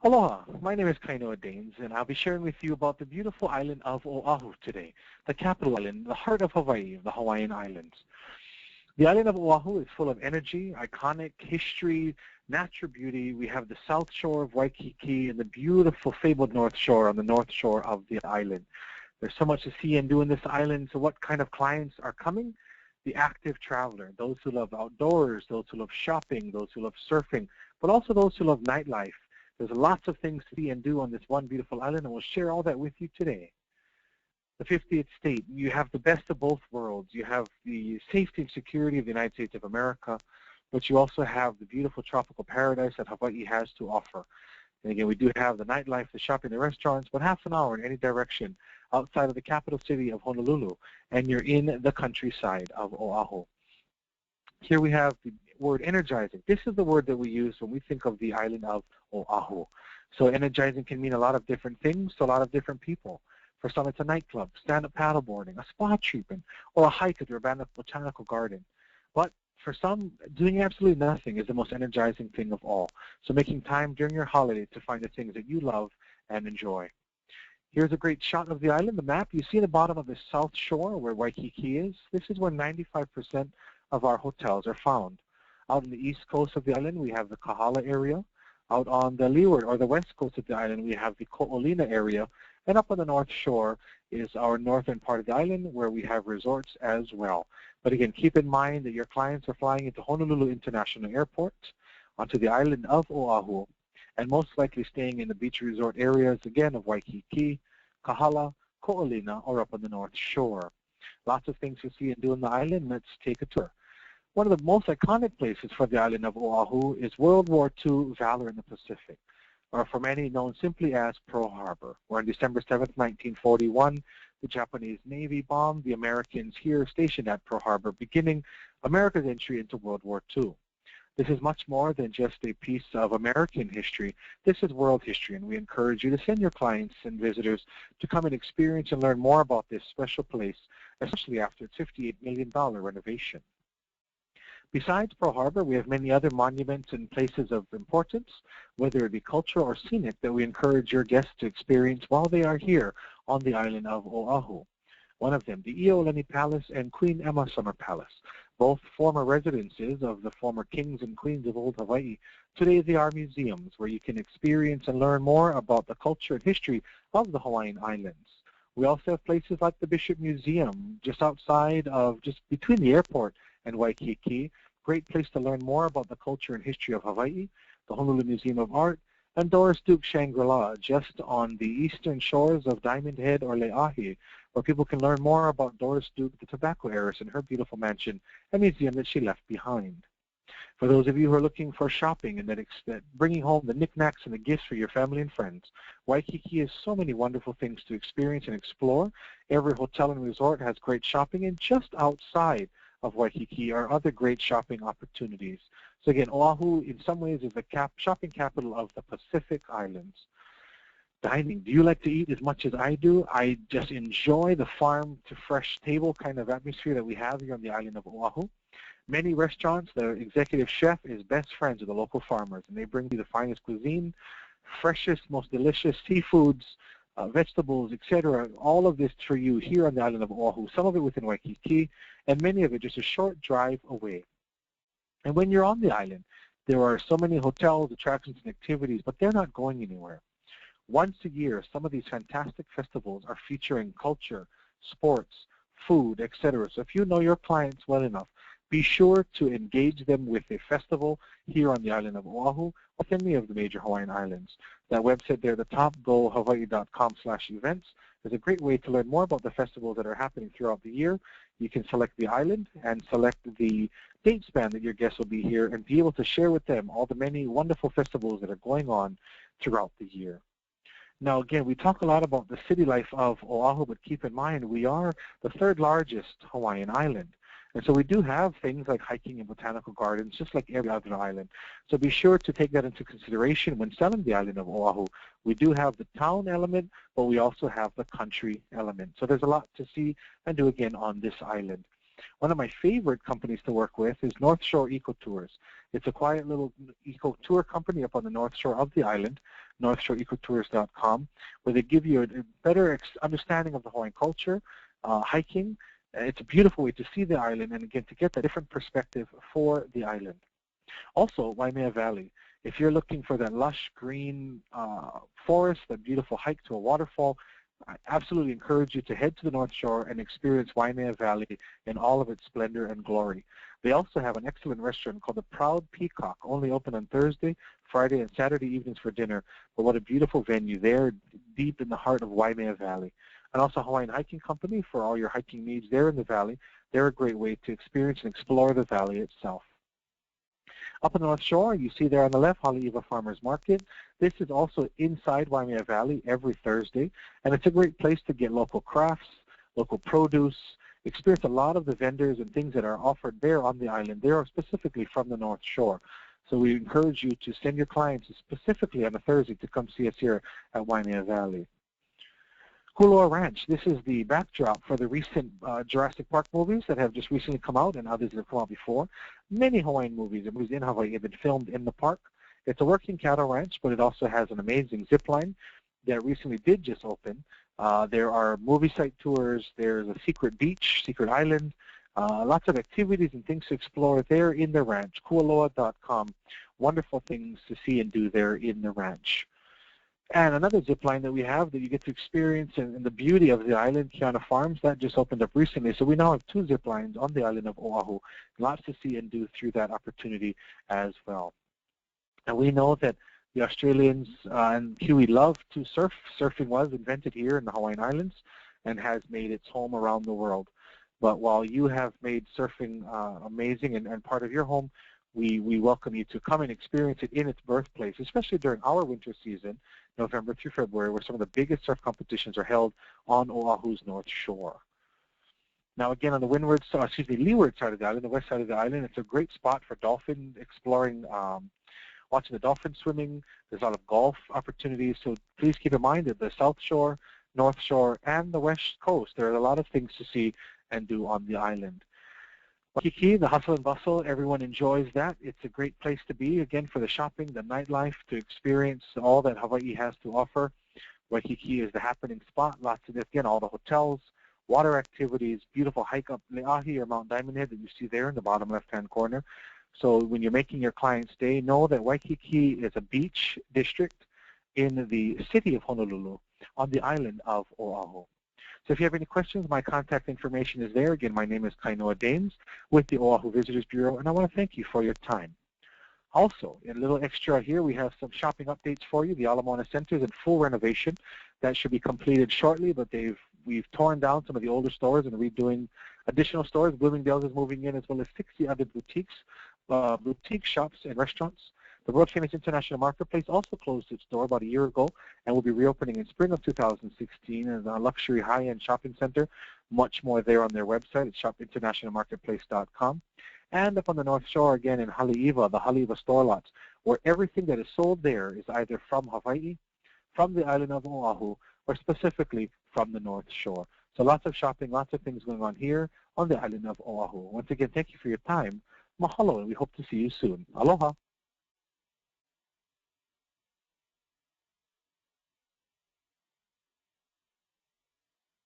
Aloha, my name is Kainoa Danes, and I'll be sharing with you about the beautiful island of Oahu today, the capital island, the heart of Hawaii, the Hawaiian Islands. The island of Oahu is full of energy, iconic history, natural beauty. We have the south shore of Waikiki and the beautiful fabled north shore on the north shore of the island. There's so much to see and do in this island, so what kind of clients are coming? The active traveler, those who love outdoors, those who love shopping, those who love surfing, but also those who love nightlife. There's lots of things to see and do on this one beautiful island, and we'll share all that with you today. The 50th state, you have the best of both worlds. You have the safety and security of the United States of America, but you also have the beautiful tropical paradise that Hawaii has to offer. And again, we do have the nightlife, the shopping, the restaurants, but half an hour in any direction outside of the capital city of Honolulu, and you're in the countryside of Oahu. Here we have the word energizing. This is the word that we use when we think of the island of Oahu. So energizing can mean a lot of different things to a lot of different people. For some, it's a nightclub, stand-up paddleboarding, a spa treatment, or a hike at the Urbana Botanical Garden. But for some, doing absolutely nothing is the most energizing thing of all. So making time during your holiday to find the things that you love and enjoy. Here's a great shot of the island, the map. You see the bottom of the south shore where Waikiki is. This is where 95% of our hotels are found. Out on the east coast of the island, we have the Kahala area. Out on the leeward or the west coast of the island, we have the Ko'olina area. And up on the north shore is our northern part of the island where we have resorts as well. But again, keep in mind that your clients are flying into Honolulu International Airport, onto the island of Oahu, and most likely staying in the beach resort areas, again, of Waikiki, Kahala, Ko'olina, or up on the north shore. Lots of things to see and do on the island. Let's take a tour. One of the most iconic places for the island of Oahu is World War II Valor in the Pacific, or for many known simply as Pearl Harbor, where on December 7, 1941, the Japanese Navy bombed the Americans here stationed at Pearl Harbor, beginning America's entry into World War II. This is much more than just a piece of American history. This is world history, and we encourage you to send your clients and visitors to come and experience and learn more about this special place, especially after its $58 million renovation. Besides Pearl Harbor, we have many other monuments and places of importance, whether it be cultural or scenic, that we encourage your guests to experience while they are here on the island of Oahu. One of them, the Iolani Palace and Queen Emma Summer Palace, both former residences of the former kings and queens of old Hawaii. Today they are museums where you can experience and learn more about the culture and history of the Hawaiian Islands. We also have places like the Bishop Museum, just between the airport and Waikiki. Great place to learn more about the culture and history of Hawaii, the Honolulu Museum of Art, and Doris Duke Shangri-La, just on the eastern shores of Diamond Head or Leahi, where people can learn more about Doris Duke, the tobacco heiress, and her beautiful mansion and museum that she left behind. For those of you who are looking for shopping and that bringing home the knickknacks and the gifts for your family and friends, Waikiki has so many wonderful things to experience and explore. Every hotel and resort has great shopping, and just outside of Waikiki are other great shopping opportunities. So again, Oahu in some ways is the shopping capital of the Pacific Islands. Dining, do you like to eat as much as I do? I just enjoy the farm to fresh table kind of atmosphere that we have here on the island of Oahu. Many restaurants, the executive chef is best friends with the local farmers, and they bring you the finest cuisine, freshest, most delicious seafoods, vegetables, etc. All of this for you here on the island of Oahu, some of it within Waikiki, and many of it just a short drive away. And when you're on the island, there are so many hotels, attractions, and activities, but they're not going anywhere. Once a year, some of these fantastic festivals are featuring culture, sports, food, etc. So if you know your clients well enough, be sure to engage them with a festival here on the island of Oahu, with any of the major Hawaiian islands. That website there, the top, gohawaii.com/events, is a great way to learn more about the festivals that are happening throughout the year. You can select the island and select the date span that your guests will be here and be able to share with them all the many wonderful festivals that are going on throughout the year. Now, again, we talk a lot about the city life of Oahu, but keep in mind we are the third largest Hawaiian island. And so we do have things like hiking and botanical gardens, just like every other island. So be sure to take that into consideration when selling the island of Oahu. We do have the town element, but we also have the country element. So there's a lot to see and do again on this island. One of my favorite companies to work with is North Shore Eco Tours. It's a quiet little eco tour company up on the north shore of the island, northshoreecotours.com, where they give you a better understanding of the Hawaiian culture, hiking. It's a beautiful way to see the island and, again, to get a different perspective for the island. Also, Waimea Valley. If you're looking for that lush green forest, that beautiful hike to a waterfall, I absolutely encourage you to head to the North Shore and experience Waimea Valley in all of its splendor and glory. They also have an excellent restaurant called the Proud Peacock, only open on Thursday, Friday, and Saturday evenings for dinner. But what a beautiful venue there, deep in the heart of Waimea Valley. And also Hawaiian Hiking Company for all your hiking needs there in the valley. They're a great way to experience and explore the valley itself. Up on the North Shore, you see there on the left, Haleiwa Farmers Market. This is also inside Waimea Valley every Thursday, and it's a great place to get local crafts, local produce, experience a lot of the vendors and things that are offered there on the island. They are specifically from the North Shore. So we encourage you to send your clients specifically on a Thursday to come see us here at Waimea Valley. Kualoa Ranch, this is the backdrop for the recent Jurassic Park movies that have just recently come out, and others that have come out before. Many Hawaiian movies and movies in Hawaii have been filmed in the park. It's a working cattle ranch, but it also has an amazing zip line that recently did just open. There are movie site tours. There's a secret beach, secret island, lots of activities and things to explore there in the ranch, kualoa.com. Wonderful things to see and do there in the ranch. And another zip line that we have that you get to experience in the beauty of the island, Kiana Farms, that just opened up recently. So we now have 2 zip lines on the island of Oahu. Lots to see and do through that opportunity as well. And we know that the Australians and Kiwi love to surf. Surfing was invented here in the Hawaiian Islands and has made its home around the world. But while you have made surfing amazing and part of your home, we welcome you to come and experience it in its birthplace, especially during our winter season, November through February, where some of the biggest surf competitions are held on Oahu's North Shore. Now, again, on the leeward side of the island, the west side of the island, it's a great spot for dolphin exploring, watching the dolphin swimming. There's a lot of golf opportunities, so please keep in mind that the South Shore, North Shore, and the West Coast, there are a lot of things to see and do on the island. Waikiki, the hustle and bustle, everyone enjoys that. It's a great place to be, again, for the shopping, the nightlife, to experience all that Hawaii has to offer. Waikiki is the happening spot. Lots of, again, all the hotels, water activities, beautiful hike up Leahi or Mount Diamond Head that you see there in the bottom left-hand corner. So when you're making your client's day, know that Waikiki is a beach district in the city of Honolulu on the island of Oahu. So if you have any questions, my contact information is there. Again, my name is Kainoa Danes with the Oahu Visitors Bureau, and I want to thank you for your time. Also, a little extra here, we have some shopping updates for you. The Ala Moana Center is in full renovation. That should be completed shortly, but we've torn down some of the older stores and redoing additional stores. Bloomingdale's is moving in, as well as 60 other boutiques, boutique shops and restaurants. The World Famous International Marketplace also closed its door about a year ago and will be reopening in spring of 2016 as a luxury high-end shopping center. Much more there on their website at shopinternationalmarketplace.com. And up on the North Shore, again, in Haleiwa, the Haleiwa store lots, where everything that is sold there is either from Hawaii, from the island of Oahu, or specifically from the North Shore. So lots of shopping, lots of things going on here on the island of Oahu. Once again, thank you for your time. Mahalo, and we hope to see you soon. Aloha.